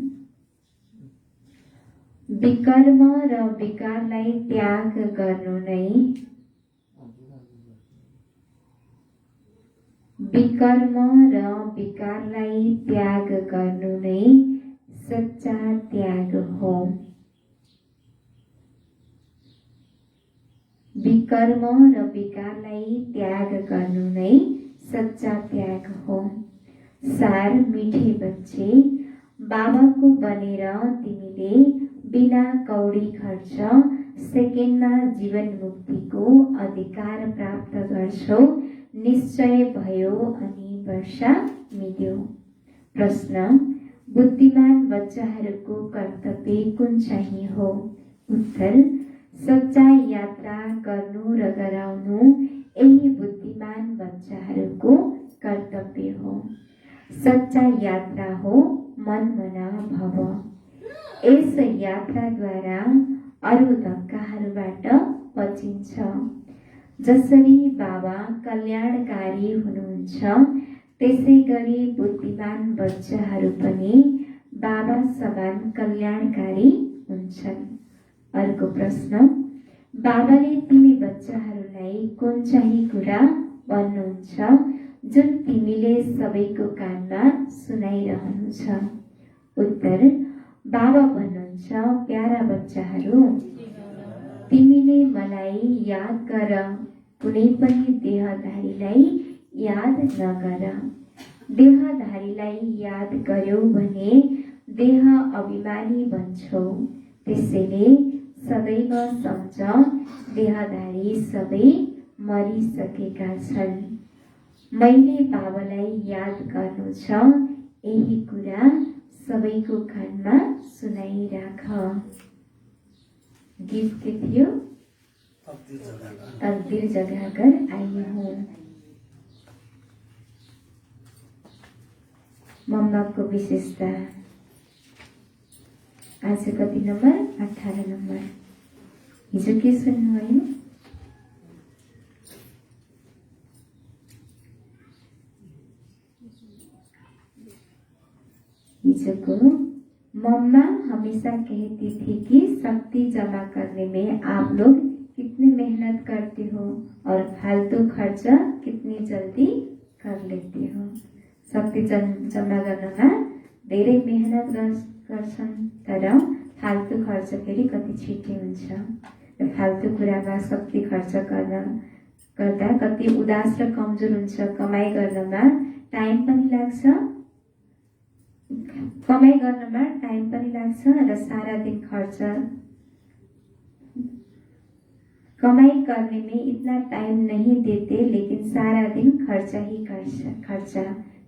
विकर्म र विकारलाई त्याग गर्नु नै विकर्म र विकारलाई त्याग गर्नु नै सच्चा त्याग हो। विकर्म र विकारलाई त्याग गर्नु नै सच्चा त्याग हो। सार मीठे बच्चे, बाबाको बनेर तिमीले बिना कौडी खर्च सेकेन्डमा जीवन मुक्तिको अधिकार प्राप्त गर्छौ। निश्चय भयो अनि वर्षा मिल्यो। प्रश्न। बुद्धिमान बच्चाहरूको कर्तव्य कुन चाहिँ हो? उत्तर। सच्चा यात्रा गर्नु र गराउनु यही बुद्धिमान बच्चाहरूको कर्तव्य हो। सच्चा यात्रा हो मनमना भव। यस यात्राद्वारा अरू धक्काहरूबाट बचिन्छ। जसरी बाबा कल्याणकारी हुनुहुन्छ त्यसै गरी बुद्धिमान बच्चाहरू पनि बाबा समान कल्याणकारी हुन्छन्। अर्को प्रश्न। बाबाले तिमी बच्चाहरूलाई कुन चाहिँ कुरा भन्नुहुन्छ जुन तिमीले सबैको कानमा सुनाइरहनु छ? उत्तर। बाबा भन्नुहुन्छ, प्यारा बच्चाहरू, तिमीले मलाई याद गर, कुनै पनि देहधारीलाई याद नगर। देहधारीलाई याद गर्यौ भने देह अभिमानी बन्छौ। त्यसैले सदैव सम्झ, देहधारी सबै मरिसकेका छन्। मैले बाबालाई याद गर्नु छ, यही कुरा सबैको कानमा सुनाइराख। गीत के थियो? तकदीर जगाकर आई हूँ। मम्मा को विशेषता। आज कति नम्बर? 18 नम्बर। हिजो के सुन्नुभयो? हिजो को मम्मा हमेशा कहती थी कि शक्ति जमा करने में आप लोग कितनी मेहनत करते हो और फालतू खर्च कितनी जल्दी कर लेते हो। शक्ति जमा गर्नमा धेरै मेहनत गर्छन् तर फालतू खर्च फेरि कति छिटै हुन्छ। र फालतू कुरामा शक्ति खर्च गर्दा कति उदास र कमजोर हुन्छ। कमाई गर्नमा टाइम पनि लाग्छ, कमाई गर्नमा टाइम पनि लाग्छ र सारा दिन खर्च कमाई करने में इतना टाइम नहीं देते, लेकिन सारा दिन खर्चा ही खर्चा,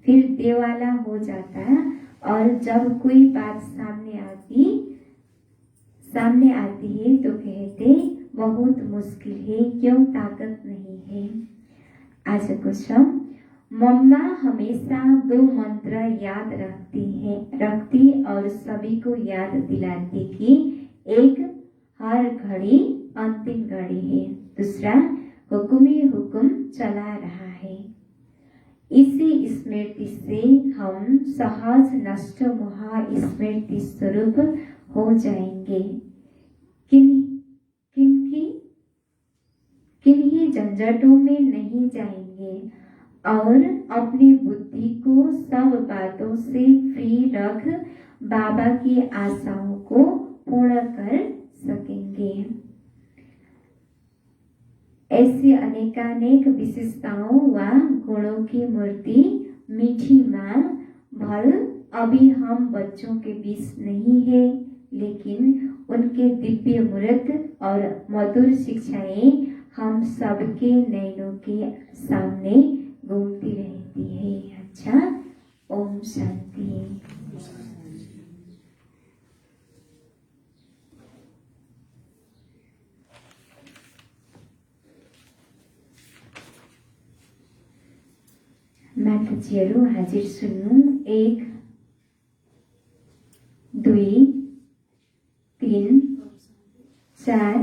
फिर देवाला हो जाता। और जब कोई बात सामने आती है तो कहते बहुत मुश्किल है, क्यों ताकत नहीं है। आज कुछ मम्मा हमेशा 2 मंत्र याद रखती और सभी को याद दिलाती कि एक हर घड़ी अंतिम घड़ी है, दूसरा हुक्म ही हुक्म चला रहा है। इसी स्मृति से हम सहज नष्ट महा स्मृति स्वरूप हो जाएंगे। किन्हीं झंझटों में नहीं जाएंगे और अपनी बुद्धि को सब बातों से फ्री रख बाबा की आशाओं को पूर्ण कर सकेंगे। ऐसी अनेकानेक विशेषताओं व गुणों की मूर्ति मीठी माँ भल अभी हम बच्चों के बीच नहीं है, लेकिन उनके दिव्य मूर्त और मधुर शिक्षाएं हम सबके नयनों के सामने घूमती रहती है। अच्छा, ओम शांति। माताजीहरू हाजिर सुन्नु। 1 2 3 4